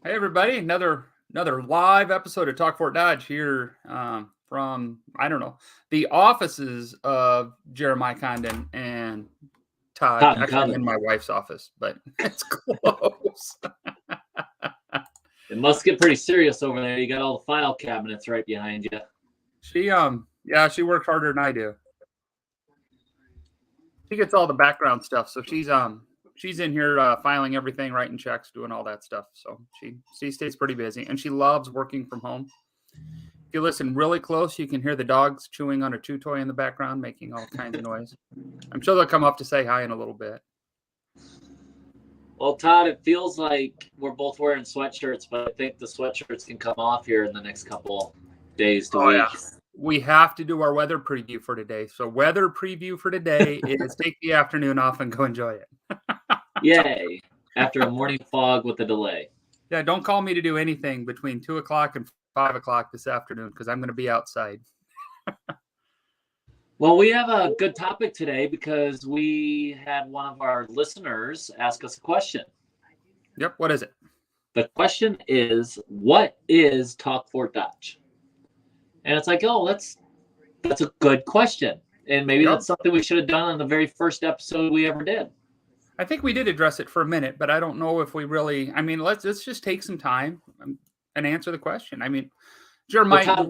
Hey everybody, another live episode of Talk Fort Dodge here from I don't know the offices of Jeremiah Condon and Todd. Todd Actually, I'm McCubbin. in my wife's office, but it's close. It must get pretty serious over there. You got all the file cabinets right behind you. She works harder than I do. She gets all the background stuff, so she's in here filing everything, writing checks, doing all that stuff. So she stays pretty busy, and she loves working from home. If you listen really close, you can hear the dogs chewing on a chew toy in the background, making all kinds of noise. I'm sure they'll come up to say hi in a little bit. Well, Todd, it feels like we're both wearing sweatshirts, but I think the sweatshirts can come off here in the next couple days to weeks. Yeah. We have to do our weather preview for today. So weather preview for today is take the afternoon off and go enjoy it. Yay. After a morning fog with a delay. Yeah, don't call me to do anything between 2 o'clock and 5 o'clock this afternoon because I'm going to be outside. Well, we have a good topic today because we had one of our listeners ask us a question. Yep, what is it? The question is, what is Talk Fort Dodge? And it's like, oh, that's a good question. And maybe that's something we should have done on the very first episode we ever did. I think we did address it for a minute, but I don't know if we really. I mean, let's just take some time and answer the question. I mean, Jeremiah,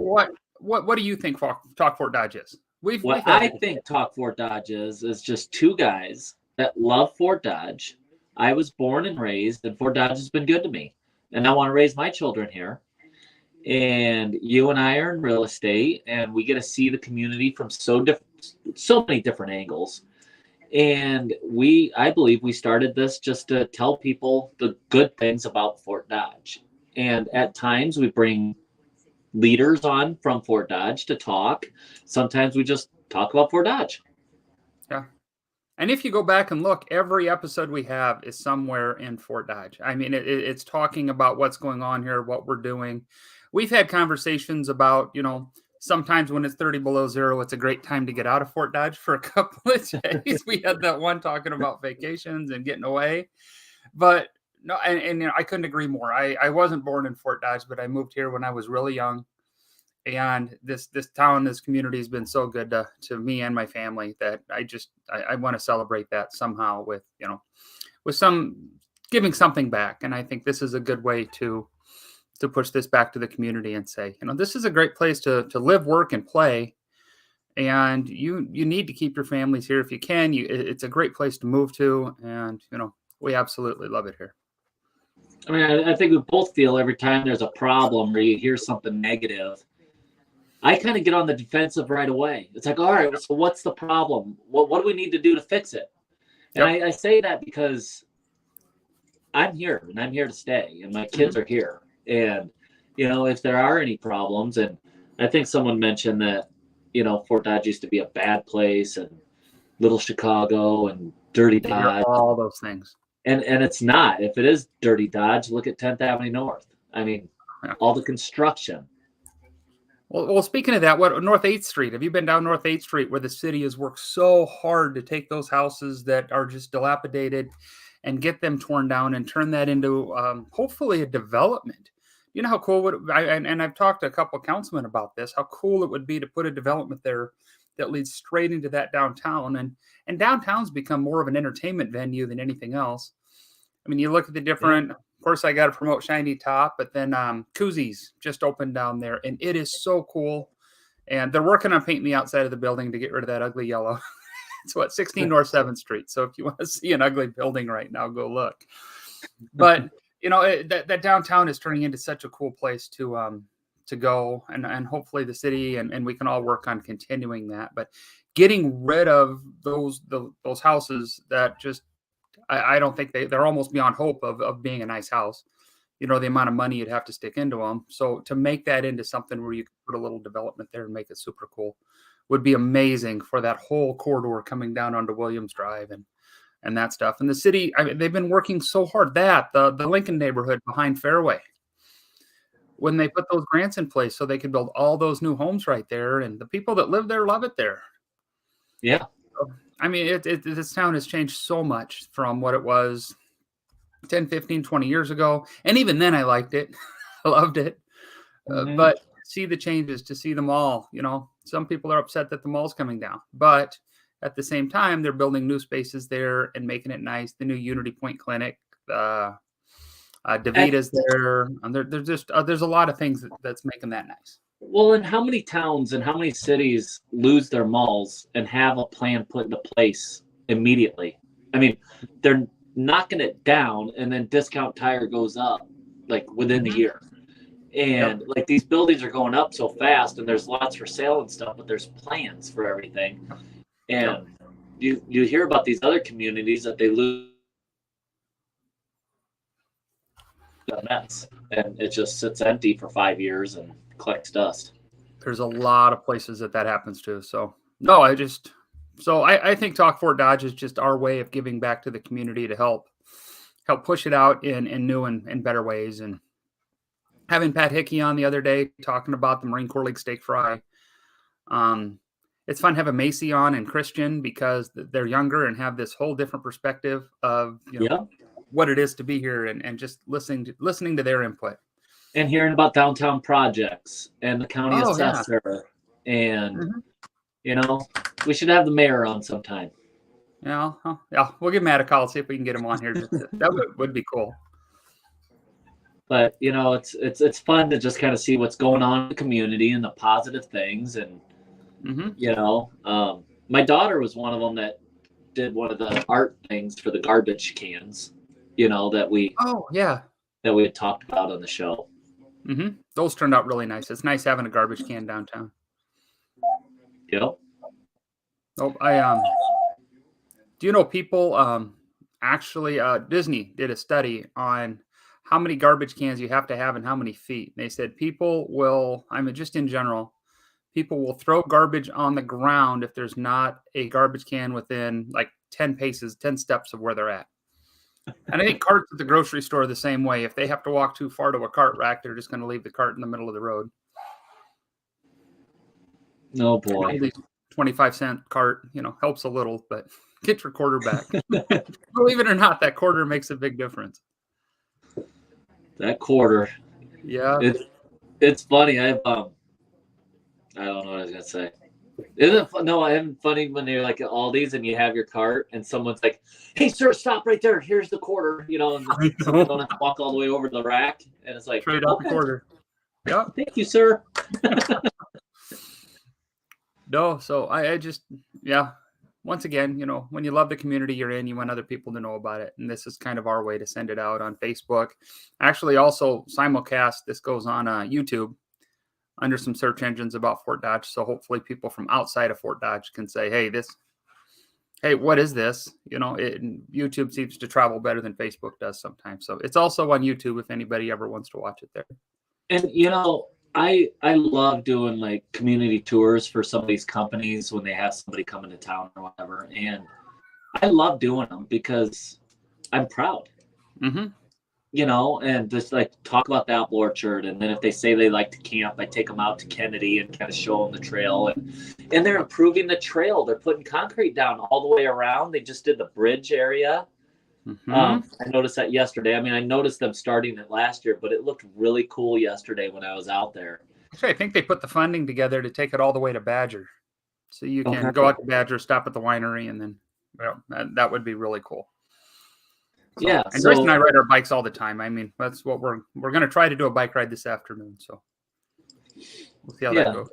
what do you think Talk Fort Dodge is? I think Talk Fort Dodge is just two guys that love Fort Dodge. I was born and raised, and Fort Dodge has been good to me, and I want to raise my children here. And you and I are in real estate, and we get to see the community from so many different angles. And I believe we started this just to tell people the good things about Fort Dodge. And at times we bring leaders on from Fort Dodge to talk. Sometimes we just talk about Fort Dodge. Yeah. And if you go back and look, every episode we have is somewhere in Fort Dodge. I mean, it's talking about what's going on here, what we're doing. We've had conversations about, sometimes when it's 30 below zero, it's a great time to get out of Fort Dodge for a couple of days. We had that one talking about vacations and getting away. But no, and I couldn't agree more. I wasn't born in Fort Dodge, but I moved here when I was really young. And this town, this community has been so good to me and my family that I want to celebrate that somehow with some giving something back. And I think this is a good way to push this back to the community and say, this is a great place to live, work, and play. And you need to keep your families here if you can. It's a great place to move to. And, we absolutely love it here. I mean, I think we both feel every time there's a problem or you hear something negative, I kind of get on the defensive right away. It's like, all right, so what's the problem? What do we need to do to fix it? And I say that because I'm here and I'm here to stay and my kids are here. And, if there are any problems, and I think someone mentioned that, Fort Dodge used to be a bad place and Little Chicago and Dirty Dodge. All those things. And it's not. If it is Dirty Dodge, look at 10th Avenue North. I mean, all the construction. Well, speaking of that, what North 8th Street? Have you been down North 8th Street where the city has worked so hard to take those houses that are just dilapidated and get them torn down and turn that into hopefully a development? You know how cool and I've talked to a couple of councilmen about this, how cool it would be to put a development there that leads straight into that downtown. And downtown's become more of an entertainment venue than anything else. I mean, you look at the different, of course, I got to promote Shiny Top, but then Koozies just opened down there, and it is so cool. And they're working on painting the outside of the building to get rid of that ugly yellow. It's 16 North 7th Street. So if you want to see an ugly building right now, go look. But, that downtown is turning into such a cool place to go, and hopefully the city and we can all work on continuing that. But getting rid of those houses that just, I don't think they're almost beyond hope of being a nice house. The amount of money you'd have to stick into them. So to make that into something where you can put a little development there and make it super cool would be amazing for that whole corridor coming down onto Williams Drive and that stuff. And the city, I mean, they've been working so hard the Lincoln neighborhood behind Fairway, when they put those grants in place so they could build all those new homes right there. And the people that live there love it there. Yeah. I mean, this town has changed so much from what it was 10, 15, 20 years ago. And even then I liked it. I loved it. Mhm. But see the changes, to see the mall, some people are upset that the mall's coming down, but at the same time, they're building new spaces there and making it nice. The new Unity Point Clinic, And, Davita's there. And there's just there's a lot of things that's making that nice. well, and how many towns and how many cities lose their malls and have a plan put into place immediately? I mean, they're knocking it down, and then Discount Tire goes up like within the Mhm. year. Yep. And like these buildings are going up so fast, and there's lots for sale and stuff, but there's plans for everything. Yep. And you hear about these other communities that they lose a mess, and it just sits empty for 5 years and collects dust. There's a lot of places that happens to. So no, I think Talk Fort Dodge is just our way of giving back to the community to help push it out in new and better ways. And having Pat Hickey on the other day talking about the Marine Corps League steak fry. It's fun having Macy on and Christian because they're younger and have this whole different perspective of Yeah. what it is to be here, and just listening to their input. And hearing about downtown projects and the county Oh yeah. assessor, and Mhm. we should have the mayor on sometime. Yeah, yeah. We'll give Matt a call, see if we can get him on here. That would be cool. But it's fun to just kind of see what's going on in the community and the positive things. And my daughter was one of them that did one of the art things for the garbage cans, that we Oh yeah. had talked about on the show. Those turned out really nice. It's nice having a garbage can downtown. Yep. Oh, do you know people actually Disney did a study on how many garbage cans you have to have and how many feet. And they said just in general, people will throw garbage on the ground if there's not a garbage can within like 10 steps of where they're at. And I think carts at the grocery store are the same way. If they have to walk too far to a cart rack, they're just going to leave the cart in the middle of the road. Oh boy. At least 25-cent cart, helps a little, but get your quarter back. Believe it or not, that quarter makes a big difference. That quarter. Yeah. It's funny. I don't know what I was gonna say. Isn't it funny when you're like at Aldi's and you have your cart and someone's like, "Hey, sir, stop right there. Here's the quarter." And so you don't have to walk all the way over to the rack, and it's like, Trade out the quarter. Yeah. Thank you, sir. No, so I just, yeah. Once again, when you love the community you're in, you want other people to know about it. And this is kind of our way to send it out on Facebook. Actually, also simulcast. This goes on YouTube under some search engines about Fort Dodge. So hopefully people from outside of Fort Dodge can say, hey, what is this? YouTube seems to travel better than Facebook does sometimes. So it's also on YouTube if anybody ever wants to watch it there. And I love doing like community tours for some of these companies when they have somebody come into town or whatever. And I love doing them because I'm proud. And just like talk about the apple orchard. And then if they say they like to camp, I take them out to Kennedy and kind of show them the trail. And they're improving the trail. They're putting concrete down all the way around. They just did the bridge area. I noticed that yesterday. I mean, I noticed them starting it last year, but it looked really cool yesterday when I was out there. Actually, I think they put the funding together to take it all the way to Badger. So you can go out to Badger, stop at the winery, and then that would be really cool. So, yeah. And Grace and I ride our bikes all the time. I mean, that's what we're going to try to do a bike ride this afternoon. So we'll see how that goes.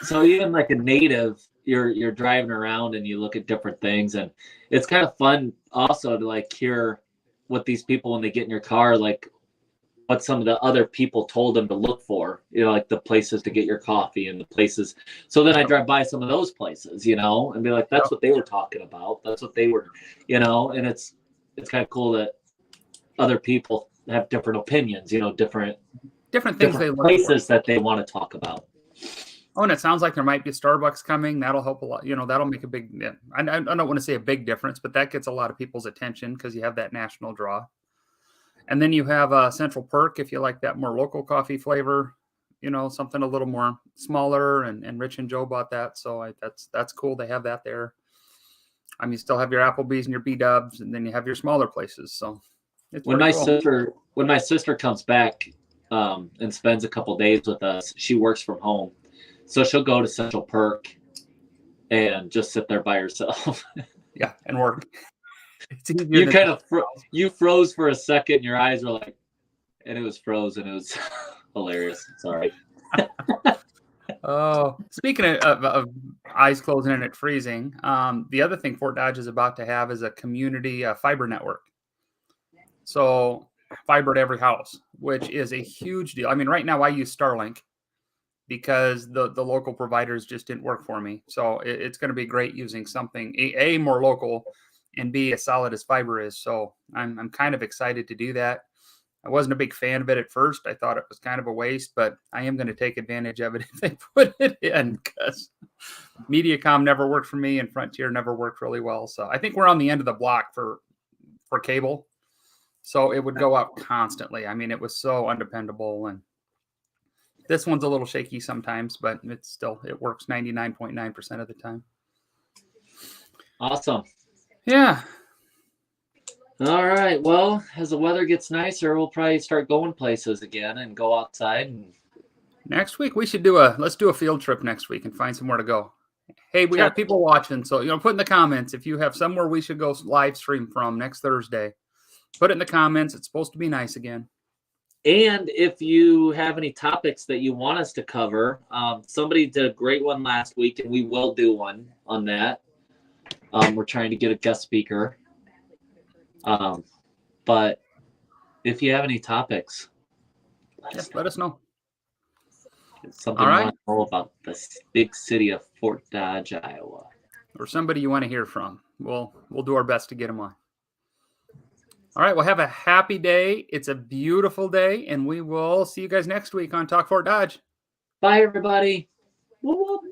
So even like a native, you're driving around and you look at different things, and it's kind of fun also to like hear what these people, when they get in your car, like what some of the other people told them to look for, like the places to get your coffee and the places. So then I drive by some of those places, and be like, that's what they were talking about. That's what they were, and it's kind of cool that other people have different opinions, different things they look places that they want to talk about. Oh, and it sounds like there might be a Starbucks coming. That'll help a lot. That'll make a big, I don't want to say a big difference, but that gets a lot of people's attention because you have that national draw. And then you have Central Perk if you like that more local coffee flavor, something a little more smaller, and Rich and Joe bought that. So that's cool. They have that there. You still have your Applebee's and your B-Dubs, and then you have your smaller places. So It's When pretty my cool. sister comes back and spends a couple days with us, she works from home, so she'll go to Central Perk and just sit there by herself. Yeah, and work. It's easier You than kind of you froze for a second. Your eyes were like, and it was frozen. It was hilarious. Sorry. Oh, speaking of eyes closing and it freezing, the other thing Fort Dodge is about to have is a community fiber network. So fiber to every house, which is a huge deal. I mean, right now I use Starlink because the local providers just didn't work for me. So it's going to be great using something a more local and b as solid as fiber is. So I'm kind of excited to do that. I wasn't a big fan of it at first. I thought it was kind of a waste, but I am going to take advantage of it if they put it in, because Mediacom never worked for me and Frontier never worked really well. So I think we're on the end of the block for cable. So it would go out constantly. I mean, it was so undependable, and this one's a little shaky sometimes, but it works 99.9% of the time. Awesome. Yeah. All right. Well, as the weather gets nicer, we'll probably start going places again and go outside. And next week we should let's do a field trip next week and find somewhere to go. Hey, we got people watching, so put in the comments if you have somewhere we should go live stream from next Thursday. Put it in the comments. It's supposed to be nice again. And if you have any topics that you want us to cover, somebody did a great one last week, and we will do one on that. We're trying to get a guest speaker. But if you have any topics, let us know. Something you want to know about this big city of Fort Dodge, Iowa. Or somebody you want to hear from. We'll do our best to get them on. All right, well, have a happy day. It's a beautiful day, and we will see you guys next week on Talk Fort Dodge. Bye, everybody. Whoop, whoop.